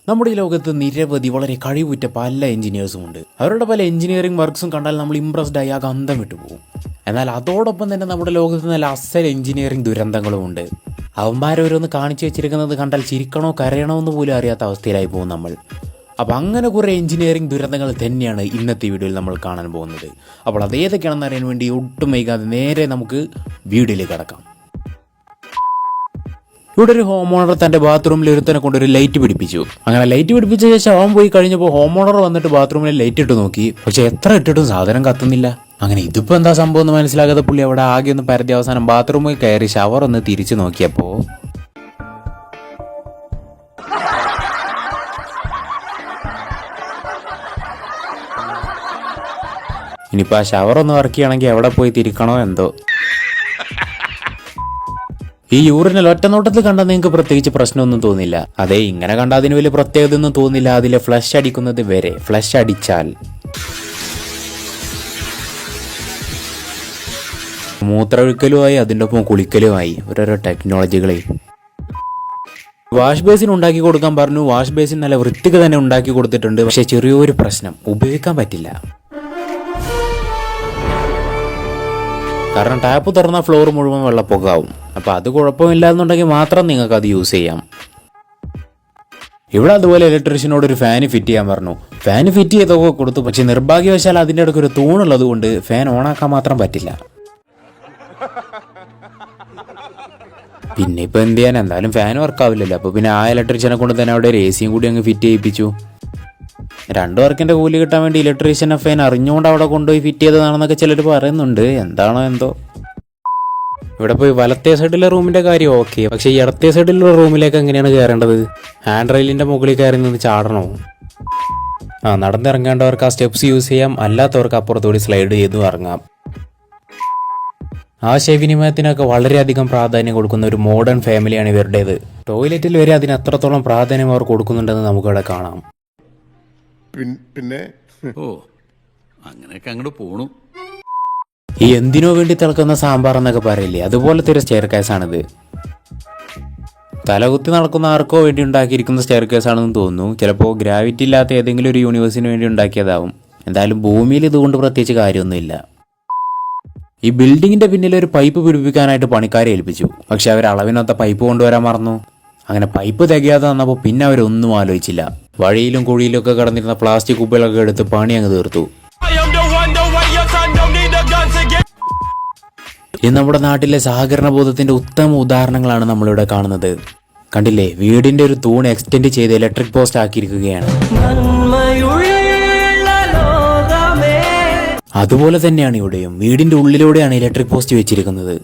നമ്മുടെ ഈ ലോകത്ത് നിരവധി വളരെ കഴിവുറ്റ പല എഞ്ചിനീയേഴ്സും ഉണ്ട്. അവരുടെ പല എഞ്ചിനീയറിംഗ് വർക്ക്സും കണ്ടാൽ നമ്മൾ ഇംപ്രസ്ഡ് ആയി അന്തം വിട്ടുപോകും. എന്നാൽ അതോടൊപ്പം തന്നെ നമ്മുടെ ലോകത്ത് നല്ല അസൽ എഞ്ചിനീയറിംഗ് ദുരന്തങ്ങളും ഉണ്ട്. അവന്മാരോരോന്ന് കാണിച്ചു വെച്ചിരിക്കുന്നത് കണ്ടാൽ ചിരിക്കണോ കരയണോ എന്ന് പോലും അറിയാത്ത അവസ്ഥയിലായി പോകും നമ്മൾ. അപ്പോൾ അങ്ങനെ കുറേ എഞ്ചിനീയറിംഗ് ദുരന്തങ്ങൾ തന്നെയാണ് ഇന്നത്തെ വീഡിയോയിൽ നമ്മൾ കാണാൻ പോകുന്നത്. അപ്പോൾ അതേതൊക്കെയാണെന്ന് അറിയാൻ വേണ്ടി ഒട്ടും വൈകാതെ നേരെ നമുക്ക് വീഡിയോയിലേക്ക് കടക്കാം. ഇവിടെ ഒരു ഹോം ഓണർ തന്റെ ബാത്റൂമിൽ ഒരുത്തനെ കൊണ്ടൊരു ലൈറ്റ് പിടിപ്പിച്ചു. അങ്ങനെ ലൈറ്റ് പിടിപ്പിച്ച ശേഷം അവൻ പോയി കഴിഞ്ഞപ്പോൾ ഹോം ഓണർ വന്നിട്ട് ബാത്റൂമിൽ ലൈറ്റ് ഇട്ട് നോക്കി. പക്ഷെ എത്ര ഇട്ടിട്ടും സാധനം കത്തുന്നില്ല. അങ്ങനെ ഇതിപ്പോ എന്താ സംഭവം എന്ന് മനസ്സിലാകാതെ പുള്ളി അവിടെ ആകെ ഒന്ന് പരതി അവസാനം ബാത്റൂമിൽ കയറി ഷവർ ഒന്ന് തിരിച്ചു നോക്കിയപ്പോ ഇനിയിപ്പോ ആ ഷവർ ഒന്ന് വർക്ക് ചെയ്യണമെങ്കിൽ എവിടെ പോയി തിരിക്കണോ എന്തോ. ഈ യൂറിനൽ ഒറ്റ നോട്ടത്തിൽ കണ്ടാൽ നിങ്ങൾക്ക് പ്രത്യേകിച്ച് പ്രശ്നമൊന്നും തോന്നില്ല. അതെ, ഇങ്ങനെ കണ്ടാൽ അതിന് വലിയ പ്രത്യേകത ഒന്നും തോന്നില്ല. അതിലെ ഫ്ലഷ് അടിക്കുന്നത് വരെ. ഫ്ലഷ് അടിച്ചാൽ മൂത്രമൊഴിക്കലുമായി അതിൻ്റെ ഒപ്പം കുളിക്കലുമായി ഓരോരോ ടെക്നോളജികളെ. വാഷ് ബേസിൻ ഉണ്ടാക്കി കൊടുക്കാൻ പറഞ്ഞു. വാഷ് ബേസിൻ നല്ല വൃത്തിക്ക് തന്നെ ഉണ്ടാക്കി കൊടുത്തിട്ടുണ്ട്. പക്ഷെ ചെറിയൊരു പ്രശ്നം, ഉപയോഗിക്കാൻ പറ്റില്ല. കാരണം ടാപ്പ് തുറന്ന ഫ്ലോർ മുഴുവൻ വെള്ളപ്പൊക്കമാവും. അപ്പം അത് കുഴപ്പമില്ലാന്നുണ്ടെങ്കിൽ മാത്രം നിങ്ങൾക്ക് അത് യൂസ് ചെയ്യാം. ഇവിടെ അതുപോലെ ഇലക്ട്രീഷ്യനോട് ഒരു ഫാന് ഫിറ്റ് ചെയ്യാൻ പറഞ്ഞു. ഫാന് ഫിറ്റ് ചെയ്തൊക്കെ കൊടുത്തു. പക്ഷെ നിർഭാഗ്യവശാൽ അതിൻ്റെ ഇടയ്ക്ക് ഒരു തൂണുള്ളത് കൊണ്ട് ഫാൻ ഓണാക്കാൻ മാത്രം പറ്റില്ല. പിന്നെ ഇപ്പം എന്ത് ചെയ്യാൻ, എന്തായാലും ഫാൻ വർക്കാവില്ലല്ലോ. അപ്പോൾ പിന്നെ ആ ഇലക്ട്രീഷ്യനെ കൊണ്ട് തന്നെ അവിടെ ഒരു AC കൂടി അങ്ങ് ഫിറ്റ് ചെയ്യിപ്പിച്ചു. 2 വർക്കിന്റെ കൂലി കിട്ടാൻ വേണ്ടി ഇലക്ട്രീഷ്യനെ ഫാൻ അറിഞ്ഞുകൊണ്ട് അവിടെ കൊണ്ടുപോയി ഫിറ്റ് ചെയ്തതാണെന്നൊക്കെ ചിലർ പറയുന്നുണ്ട്. എന്താണോ എന്തോ. ഇവിടെ പോയി വലത്തേ സൈഡിലെ റൂമിന്റെ കാര്യം ഓക്കെ. പക്ഷെ ഈ ഇടത്തേ സൈഡിലുള്ള റൂമിലേക്ക് എങ്ങനെയാണ് കയറേണ്ടത്? ഹാൻഡ് റെയിലിന്റെ മുകളിൽ കയറി നിന്ന് ചാടണോ? നടന്നിറങ്ങേണ്ടവർക്ക് ആ സ്റ്റെപ്സ് യൂസ് ചെയ്യാം. അല്ലാത്തവർക്ക് അപ്പുറത്തോടി സ്ലൈഡ് ചെയ്തു ഇറങ്ങാം. ആശയവിനിമയത്തിനൊക്കെ വളരെയധികം പ്രാധാന്യം കൊടുക്കുന്ന ഒരു മോഡേൺ ഫാമിലിയാണ് ഇവരുടേത്. ടോയ്ലറ്റിൽ വരെ അതിന് അത്രത്തോളം പ്രാധാന്യം അവർ കൊടുക്കുന്നുണ്ടെന്ന് നമുക്കിവിടെ കാണാം. പിന്നെ അങ്ങനെയൊക്കെ അങ്ങോട്ട് പോണു. ഈ എന്തിനോ വേണ്ടി തിളക്കുന്ന സാമ്പാർ എന്നൊക്കെ പറയില്ലേ, അതുപോലത്തെ ഒരു സ്റ്റെയർ കേസാണിത്. തലകുത്തി നടക്കുന്ന ആർക്കോ വേണ്ടി ഉണ്ടാക്കിയിരിക്കുന്ന സ്റ്റെയർ കേസാണെന്ന് തോന്നുന്നു. ചിലപ്പോൾ ഗ്രാവിറ്റി ഇല്ലാത്ത ഏതെങ്കിലും ഒരു യൂണിവേഴ്സിന് വേണ്ടി ഉണ്ടാക്കിയതാവും. എന്തായാലും ഭൂമിയിൽ ഇതുകൊണ്ട് പ്രത്യേകിച്ച് കാര്യമൊന്നുമില്ല. ഈ ബിൽഡിങ്ങിന്റെ പിന്നിൽ ഒരു പൈപ്പ് പിടിപ്പിക്കാനായിട്ട് പണിക്കാരെ ഏൽപ്പിച്ചു. പക്ഷെ അവർ അളവിനൊത്ത പൈപ്പ് കൊണ്ടുവരാൻ മറന്നു. അങ്ങനെ പൈപ്പ് തികയാതെ വന്നപ്പോൾ പിന്നെ അവരൊന്നും ആലോചിച്ചില്ല. വഴിയിലും കുഴിയിലും ഒക്കെ കടന്നിരുന്ന പ്ലാസ്റ്റിക് കുപ്പികളൊക്കെ എടുത്ത് പണി അങ്ങ് തീർത്തു. ഇത് നമ്മുടെ നാട്ടിലെ സഹകരണ ബോധത്തിന്റെ ഉത്തമ ഉദാഹരണങ്ങളാണ് നമ്മളിവിടെ കാണുന്നത്. കണ്ടില്ലേ, വീടിന്റെ ഒരു തൂൺ എക്സ്റ്റെൻഡ് ചെയ്ത് ഇലക്ട്രിക് പോസ്റ്റ് ആക്കിയിരിക്കുകയാണ്. അതുപോലെ തന്നെയാണ് ഇവിടെയും. വീടിന്റെ ഉള്ളിലൂടെയാണ് ഇലക്ട്രിക് പോസ്റ്റ് വെച്ചിരിക്കുന്നത്.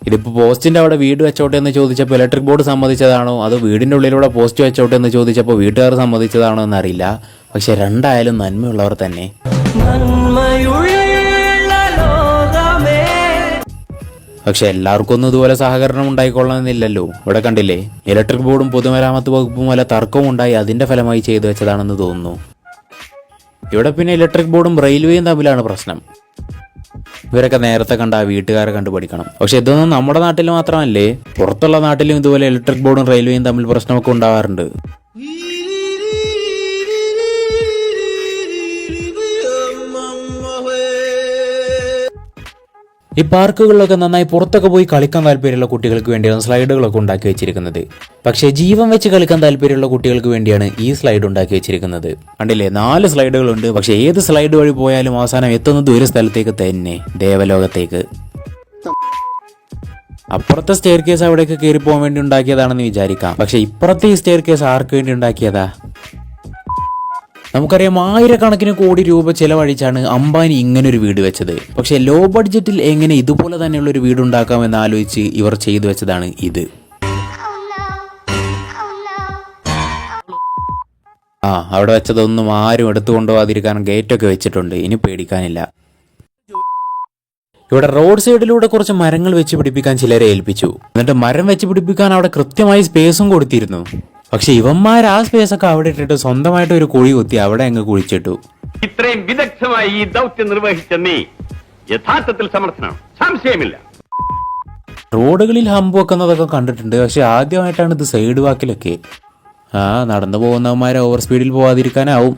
ഇതിപ്പോൾ പോസ്റ്റിന്റെ അവിടെ വീട് വെച്ചോട്ടെ എന്ന് ചോദിച്ചപ്പോൾ ഇലക്ട്രിക് ബോർഡ് സമ്മതിച്ചതാണോ അതോ വീടിന്റെ ഉള്ളിലൂടെ പോസ്റ്റ് വെച്ചോട്ടെ എന്ന് ചോദിച്ചപ്പോൾ വീട്ടുകാർ സമ്മതിച്ചതാണോ എന്നറിയില്ല. പക്ഷെ രണ്ടായാലും നന്മയുള്ളവർ തന്നെ. പക്ഷെ എല്ലാവർക്കും ഒന്നും ഇതുപോലെ സഹകരണം ഉണ്ടായിക്കൊള്ളണമെന്നില്ലല്ലോ. ഇവിടെ കണ്ടില്ലേ, ഇലക്ട്രിക് ബോർഡും പൊതുമരാമത്ത് വകുപ്പും വല്ല തർക്കവും ഉണ്ടായി അതിന്റെ ഫലമായി ചെയ്തു വെച്ചതാണെന്ന് തോന്നുന്നു. ഇവിടെ പിന്നെ ഇലക്ട്രിക് ബോർഡും റെയിൽവേയും തമ്മിലാണ് പ്രശ്നം. ഇവരൊക്കെ നേരത്തെ കണ്ട ആ വീട്ടുകാരെ കണ്ടു പഠിക്കണം. പക്ഷെ ഇതൊന്നും നമ്മുടെ നാട്ടിൽ മാത്രമല്ലേ, പുറത്തുള്ള നാട്ടിലും ഇതുപോലെ ഇലക്ട്രിക് ബോർഡും റെയിൽവേയും തമ്മിൽ പ്രശ്നമൊക്കെ ഉണ്ടാവാറുണ്ട്. ഈ പാർക്കുകളിലൊക്കെ നന്നായി പുറത്തൊക്കെ പോയി കളിക്കാൻ താല്പര്യമുള്ള കുട്ടികൾക്ക് വേണ്ടിയാണ് സ്ലൈഡുകളൊക്കെ ഉണ്ടാക്കി വെച്ചിരിക്കുന്നത്. പക്ഷേ ജീവൻ വെച്ച് കളിക്കാൻ താല്പര്യമുള്ള കുട്ടികൾക്ക് വേണ്ടിയാണ് ഈ സ്ലൈഡ് ഉണ്ടാക്കി വെച്ചിരിക്കുന്നത്. കണ്ടില്ലേ, 4 സ്ലൈഡുകളുണ്ട്. പക്ഷെ ഏത് സ്ലൈഡ് വഴി പോയാലും അവസാനം എത്തുന്നത് ഒരു സ്ഥലത്തേക്ക് തന്നെ, ദേവലോകത്തേക്ക്. അപ്പുറത്തെ സ്റ്റെയർ കേസ് അവിടേക്ക് കയറി പോകാൻ വേണ്ടി ഉണ്ടാക്കിയതാണെന്ന് വിചാരിക്കാം. പക്ഷെ ഇപ്പുറത്തെ ഈ സ്റ്റെയർ കേസ് ആർക്ക് വേണ്ടി ഉണ്ടാക്കിയതാ? നമുക്കറിയാം, 1000 കോടി രൂപ ചെലവഴിച്ചാണ് അംബാനി ഇങ്ങനൊരു വീട് വെച്ചത്. പക്ഷെ ലോ ബഡ്ജറ്റിൽ എങ്ങനെ ഇതുപോലെ തന്നെയുള്ള ഒരു വീട് ഉണ്ടാക്കാമെന്ന് ആലോചിച്ച് ഇവർ ചെയ്തു വെച്ചതാണ് ഇത്. അവിടെ വെച്ചതൊന്നും ആരും എടുത്തുകൊണ്ടുപോകാതിരിക്കാൻ ഗേറ്റൊക്കെ വെച്ചിട്ടുണ്ട്. ഇനി പേടിക്കാനില്ല. ഇവിടെ റോഡ് സൈഡിലൂടെ കുറച്ച് മരങ്ങൾ വെച്ച് പിടിപ്പിക്കാൻ ചിലരെ ഏൽപ്പിച്ചു. എന്നിട്ട് മരം വെച്ച് പിടിപ്പിക്കാൻ അവിടെ കൃത്യമായി സ്പേസും കൊടുത്തിരുന്നു. പക്ഷെ ഇവന്മാർ ആ സ്പേസ് ഒക്കെ അവിടെ ഇട്ടിട്ട് സ്വന്തമായിട്ട് ഒരു കുഴി കുത്തി അവിടെ അങ്ങ് കുഴിച്ചിട്ടു. ഇത്രയും വിദഗ്ധമായി ഈ ദൗത്യം നിർവഹിച്ച നീ യഥാർത്ഥത്തിൽ സമർത്ഥനാണ്, സംശയമില്ല. റോഡുകളിൽ ഹമ്പ് വെക്കുന്നതൊക്കെ കണ്ടിട്ടുണ്ട്. പക്ഷെ ആദ്യമായിട്ടാണ് ഇത് സൈഡ് വാക്കിലൊക്കെ. നടന്നു പോകുന്നവന്മാരെ ഓവർ സ്പീഡിൽ പോവാതിരിക്കാനാവും.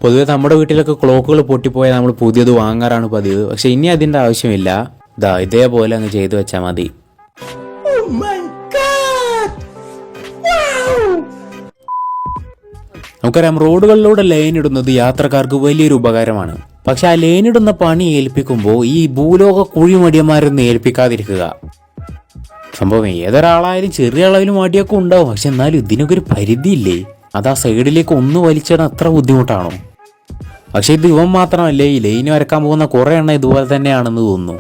പൊതുവെ നമ്മുടെ വീട്ടിലൊക്കെ ക്ലോക്കുകൾ പൊട്ടിപ്പോയാൽ നമ്മൾ പുതിയത് വാങ്ങാറാണ് പതിവ്. പക്ഷെ ഇനി അതിൻ്റെ ആവശ്യമില്ല. ഇതേപോലെ അങ്ങ് ചെയ്തു വെച്ചാൽ മതി. നമുക്കറിയാം, റോഡുകളിലൂടെ ലൈൻ ഇടുന്നത് യാത്രക്കാർക്ക് വലിയൊരു ഉപകാരമാണ്. പക്ഷെ ആ ലൈൻ ഇടുന്ന പണി ഏൽപ്പിക്കുമ്പോൾ ഈ ഭൂലോക കുഴിമടിയന്മാരൊന്നും ഏൽപ്പിക്കാതിരിക്കുക. സംഭവം ഏതൊരാളായാലും ചെറിയ അളവിലും മടിയൊക്കെ ഉണ്ടാവും. പക്ഷെ എന്നാലും ഇതിനൊക്കെ ഒരു പരിധിയില്ലേ? അത് ആ സൈഡിലേക്ക് ഒന്ന് വലിച്ചിടാൻ അത്ര ബുദ്ധിമുട്ടാണോ? പക്ഷെ ഇത് ഇവൻ മാത്രമല്ലേ, ഈ ലൈൻ വരക്കാൻ പോകുന്ന കുറെ എണ്ണം ഇതുപോലെ തന്നെയാണെന്ന് തോന്നുന്നു.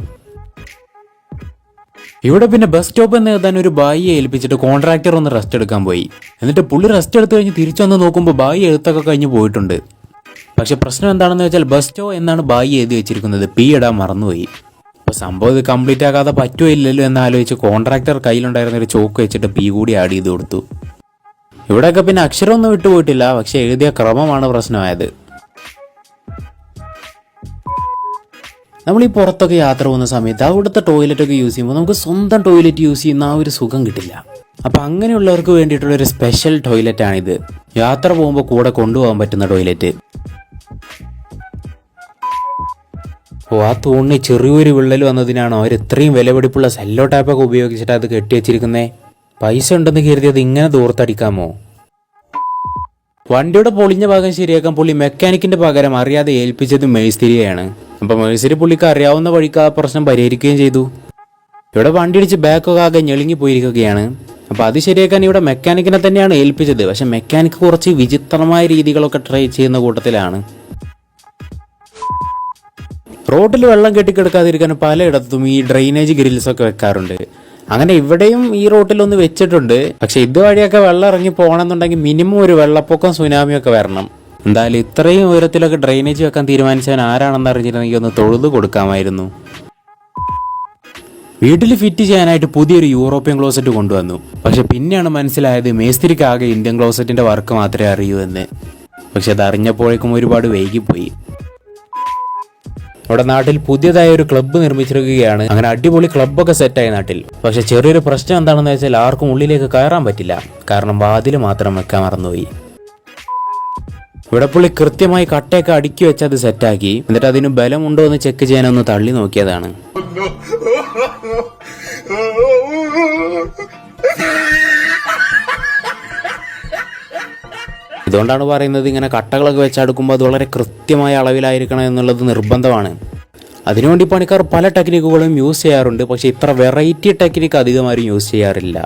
ഇവിടെ പിന്നെ ബസ് സ്റ്റോപ്പ് എന്ന് എഴുതാൻ ഒരു ബായിയെ ഏൽപ്പിച്ചിട്ട് കോൺട്രാക്ടർ ഒന്ന് റെസ്റ്റ് എടുക്കാൻ പോയി. എന്നിട്ട് പുള്ളി റെസ്റ്റ് എടുത്ത് കഴിഞ്ഞ് തിരിച്ചു വന്ന് നോക്കുമ്പോൾ ബായി എഴുത്തൊക്കെ കഴിഞ്ഞ് പോയിട്ടുണ്ട്. പക്ഷെ പ്രശ്നം എന്താണെന്ന് വെച്ചാൽ ബസ് സ്റ്റോ എന്നാണ് ബായി എഴുതി വെച്ചിരിക്കുന്നത്, പി ഇടാൻ മറന്നുപോയി. അപ്പോൾ സംഭവം ഇത് കംപ്ലീറ്റ് ആകാതെ പറ്റുമോ ഇല്ലല്ലോ എന്നാലോചിച്ച് കോൺട്രാക്ടർ കയ്യിലുണ്ടായിരുന്ന ഒരു ചോക്ക് വെച്ചിട്ട് പി കൂടി ആഡ് ചെയ്ത് കൊടുത്തു. ഇവിടെയൊക്കെ പിന്നെ അക്ഷരമൊന്നും വിട്ടുപോയിട്ടില്ല, പക്ഷെ എഴുതിയ ക്രമമാണ് പ്രശ്നമായത്. നമ്മൾ ഈ പുറത്തൊക്കെ യാത്ര പോകുന്ന സമയത്ത് അവിടുത്തെ ടോയ്ലറ്റൊക്കെ യൂസ് ചെയ്യുമ്പോൾ നമുക്ക് സ്വന്തം ടോയ്ലറ്റ് യൂസ് ചെയ്യുന്ന ആ ഒരു സുഖം കിട്ടില്ല. അപ്പം അങ്ങനെയുള്ളവർക്ക് വേണ്ടിയിട്ടുള്ളൊരു സ്പെഷ്യൽ ടോയ്ലറ്റാണിത്. യാത്ര പോകുമ്പോൾ കൂടെ കൊണ്ടുപോകാൻ പറ്റുന്ന ടോയ്ലറ്റ്. ആ തൂണിന് ചെറിയൊരു വിള്ളൽ വന്നതിനാണോ അവർ ഇത്രയും വിലപിടിപ്പുള്ള സെല്ലോ ടാപ്പൊക്കെ ഉപയോഗിച്ചിട്ട് അത് കെട്ടിവെച്ചിരിക്കുന്നേ? പൈസ ഉണ്ടെന്ന് കരുതി അത് ഇങ്ങനെ ദൂർത്തടിക്കാമോ? വണ്ടിയുടെ പൊളിഞ്ഞ ഭാഗം ശരിയാക്കാൻ പുള്ളി മെക്കാനിക്കിന്റെ പകരം അറിയാതെ ഏൽപ്പിച്ചത് മേസ്തിരിയെയാണ്. അപ്പൊ മേസ്തിരി പുള്ളിക്ക് അറിയാവുന്ന വഴിക്ക് ആ പ്രശ്നം പരിഹരിക്കുകയും ചെയ്തു. ഇവിടെ വണ്ടി ഇടിച്ച് ബാക്കൊക്കെ ആകെ ഞെളുങ്ങി പോയിരിക്കുകയാണ്. അപ്പൊ അത് ശരിയാക്കാൻ ഇവിടെ മെക്കാനിക്കിനെ തന്നെയാണ് ഏൽപ്പിച്ചത്. പക്ഷെ മെക്കാനിക്ക് കുറച്ച് വിചിത്രമായ രീതികളൊക്കെ ട്രൈ ചെയ്യുന്ന കൂട്ടത്തിലാണ്. റോഡിൽ വെള്ളം കെട്ടിക്കിടക്കാതിരിക്കാൻ പലയിടത്തും ഈ ഡ്രെയിനേജ് ഗ്രിൽസ് ഒക്കെ വെക്കാറുണ്ട്. അങ്ങനെ ഇവിടെയും ഈ റോട്ടിലൊന്ന് വെച്ചിട്ടുണ്ട്. പക്ഷെ ഇതുവഴിയൊക്കെ വെള്ളം ഇറങ്ങി പോകണമെന്നുണ്ടെങ്കിൽ മിനിമം ഒരു വെള്ളപ്പൊക്കം സുനാമിയൊക്കെ വരണം. എന്തായാലും ഇത്രയും ഉയരത്തിലൊക്കെ ഡ്രെയിനേജ് വെക്കാൻ തീരുമാനിച്ചവൻ ആരാണെന്ന് അറിഞ്ഞിരുന്നെങ്കിൽ ഒന്ന് തൊഴുതു കൊടുക്കാമായിരുന്നു. വീട്ടിൽ ഫിറ്റ് ചെയ്യാനായിട്ട് പുതിയൊരു യൂറോപ്യൻ ക്ലോസറ്റ് കൊണ്ടുവന്നു. പക്ഷെ പിന്നെയാണ് മനസ്സിലായത് മേസ്തിരിക്ക് ആകെ ഇന്ത്യൻ ക്ലോസറ്റിന്റെ വർക്ക് മാത്രമേ അറിയൂ എന്ന്. പക്ഷെ അത് അറിഞ്ഞപ്പോഴേക്കും ഒരുപാട് വൈകിപ്പോയി. അവിടെ നാട്ടിൽ പുതിയതായ ഒരു ക്ലബ്ബ് നിർമ്മിച്ചിരിക്കുകയാണ്. അങ്ങനെ അടിപൊളി ക്ലബ്ബൊക്കെ സെറ്റായി നാട്ടിൽ. പക്ഷെ ചെറിയൊരു പ്രശ്നം എന്താണെന്ന് വെച്ചാൽ ആർക്കും ഉള്ളിലേക്ക് കയറാൻ പറ്റില്ല. കാരണം വാതിൽ മാത്രം വെക്കാൻ മറന്നുപോയി. ഇവിടെ പുള്ളി കൃത്യമായി കട്ടയൊക്കെ അടുക്കി വെച്ച് അത് സെറ്റാക്കി. എന്നിട്ട് അതിന് ബലമുണ്ടോ എന്ന് ചെക്ക് ചെയ്യാനൊന്ന് തള്ളി നോക്കിയതാണ്. ഇതുകൊണ്ടാണ് പറയുന്നത് ഇങ്ങനെ കട്ടകളൊക്കെ വെച്ചടുക്കുമ്പോൾ അത് വളരെ കൃത്യമായ അളവിലായിരിക്കണം എന്നുള്ളത് നിർബന്ധമാണ്. അതിനുവേണ്ടി പണിക്കാർ പല ടെക്നിക്കുകളും യൂസ് ചെയ്യാറുണ്ട്. പക്ഷെ ഇത്ര വെറൈറ്റി ടെക്നിക്ക് അധികം ആരും യൂസ് ചെയ്യാറില്ല.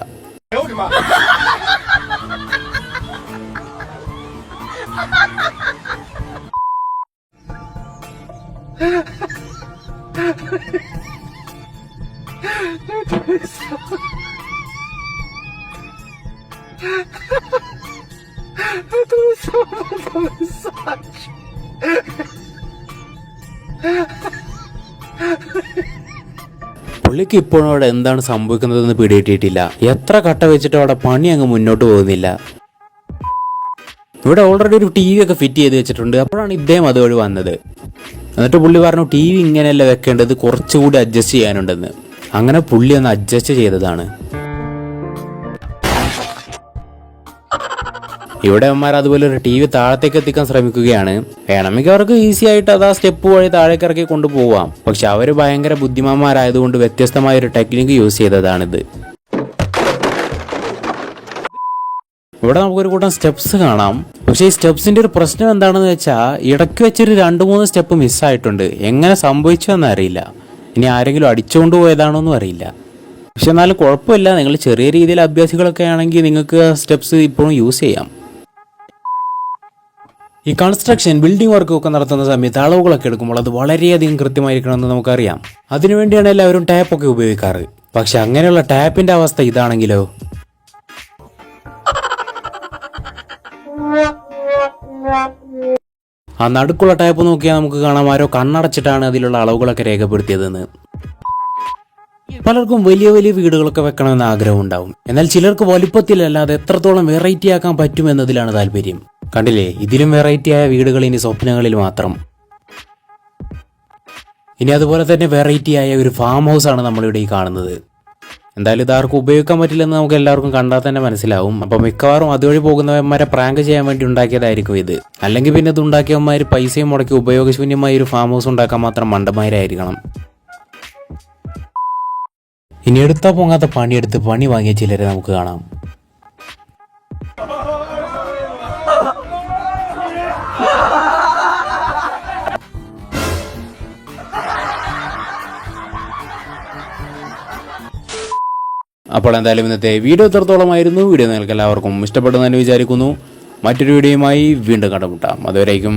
പുള്ളിക്ക് ഇപ്പോഴും അവിടെ എന്താണ് സംഭവിക്കുന്നതെന്ന് പിടികിട്ടിയിട്ടില്ല. എത്ര കട്ട വെച്ചിട്ട് അവിടെ പണി അങ്ങ് മുന്നോട്ട് പോകുന്നില്ല. ഇവിടെ ഓൾറെഡി ഒരു ടി വി ഒക്കെ ഫിറ്റ് ചെയ്ത് വെച്ചിട്ടുണ്ട്. അപ്പോഴാണ് ഇദ്ദേഹം അതുവഴി വന്നത്. എന്നിട്ട് പുള്ളി പറഞ്ഞു ടി വി ഇങ്ങനെയല്ല വെക്കേണ്ടത്, കുറച്ചുകൂടി അഡ്ജസ്റ്റ് ചെയ്യാനുണ്ടെന്ന്. അങ്ങനെ പുള്ളി ഒന്ന് അഡ്ജസ്റ്റ് ചെയ്തതാണ്. ഇവിടെ അമ്മമാർ അതുപോലെ ഒരു ടി വി താഴത്തേക്ക് എത്തിക്കാൻ ശ്രമിക്കുകയാണ്. വേണമെങ്കിൽ അവർക്ക് ഈസി ആയിട്ട് അത് ആ സ്റ്റെപ്പ് വഴി താഴേക്ക് ഇറക്കി കൊണ്ടുപോവാം. പക്ഷെ അവർ ഭയങ്കര ബുദ്ധിമാന്മാരായതുകൊണ്ട് വ്യത്യസ്തമായ ഒരു ടെക്നിക്ക് യൂസ് ചെയ്തതാണിത്. ഇവിടെ നമുക്കൊരു കൂട്ടം സ്റ്റെപ്സ് കാണാം. പക്ഷെ ഈ സ്റ്റെപ്സിന്റെ ഒരു പ്രശ്നം എന്താണെന്ന് വെച്ചാൽ ഇടയ്ക്ക് വെച്ചൊരു 2-3 സ്റ്റെപ്പ് മിസ്സായിട്ടുണ്ട്. എങ്ങനെ സംഭവിച്ചു എന്നറിയില്ല. ഇനി ആരെങ്കിലും അടിച്ചുകൊണ്ട് പോയതാണോന്നും അറിയില്ല. പക്ഷെ എന്നാലും കുഴപ്പമില്ല. നിങ്ങൾ ചെറിയ രീതിയിൽ അഭ്യാസികളൊക്കെ ആണെങ്കിൽ നിങ്ങൾക്ക് സ്റ്റെപ്സ് ഇപ്പോഴും യൂസ് ചെയ്യാം. ഈ കൺസ്ട്രക്ഷൻ ബിൽഡിംഗ് വർക്കൊക്കെ നടത്തുന്ന സമയത്ത് അളവുകളൊക്കെ എടുക്കുമ്പോൾ അത് വളരെയധികം കൃത്യമായിരിക്കണമെന്ന് നമുക്കറിയാം. അതിനുവേണ്ടിയാണ് എല്ലാവരും ടാപ്പൊക്കെ ഉപയോഗിക്കാറ്. പക്ഷെ അങ്ങനെയുള്ള ടാപ്പിന്റെ അവസ്ഥ ഇതാണെങ്കിലോ? ആ നടുക്കുള്ള ടാപ്പ് നോക്കിയാൽ നമുക്ക് കാണാം ആരോ കണ്ണടച്ചിട്ടാണ് അതിലുള്ള അളവുകളൊക്കെ രേഖപ്പെടുത്തിയതെന്ന്. പലർക്കും വലിയ വലിയ വീടുകളൊക്കെ വെക്കണമെന്ന് ആഗ്രഹം ഉണ്ടാവും. എന്നാൽ ചിലർക്ക് വലുപ്പത്തിലല്ലാതെ എത്രത്തോളം വെറൈറ്റി ആക്കാൻ പറ്റുമെന്നതിലാണ് താല്പര്യം. കണ്ടില്ലേ, ഇതിലും വെറൈറ്റി ആയ വീടുകൾ ഇനി സ്വപ്നങ്ങളിൽ മാത്രം. ഇനി അതുപോലെ തന്നെ വെറൈറ്റി ആയ ഒരു ഫാം ഹൗസ് ആണ് നമ്മളിവിടെ ഈ കാണുന്നത്. എന്തായാലും ഇതാർക്കും ഉപയോഗിക്കാൻ പറ്റില്ലെന്ന് നമുക്ക് എല്ലാവർക്കും കണ്ടാൽ തന്നെ മനസ്സിലാവും. അപ്പോൾ മിക്കവാറും അതുവഴി പോകുന്നവന്മാരെ പ്രാങ്ക് ചെയ്യാൻ വേണ്ടി ഉണ്ടാക്കിയതായിരിക്കും ഇത്. അല്ലെങ്കിൽ പിന്നെ ഇത് ഉണ്ടാക്കിയവന്മാർ പൈസയും മുടക്കി ഉപയോഗശൂന്യമായ ഒരു ഫാം ഹൗസ് ഉണ്ടാക്കാൻ മാത്രം മണ്ടന്മാരായിരിക്കണം. ഇനി എടുത്താൽ പൊങ്ങാത്ത പണിയെടുത്ത് പണി വാങ്ങിയ ചിലരെ നമുക്ക് കാണാം. അപ്പോൾ എന്തായാലും ഇന്നത്തെ വീഡിയോ എത്രത്തോളമായിരുന്നു. വീഡിയോ നിങ്ങൾക്ക് എല്ലാവർക്കും ഇഷ്ടപ്പെട്ടെന്ന് തന്നെ വിചാരിക്കുന്നു. മറ്റൊരു വീഡിയോയുമായി വീണ്ടും കണ്ടുമുട്ടാം. അതുവരേക്കും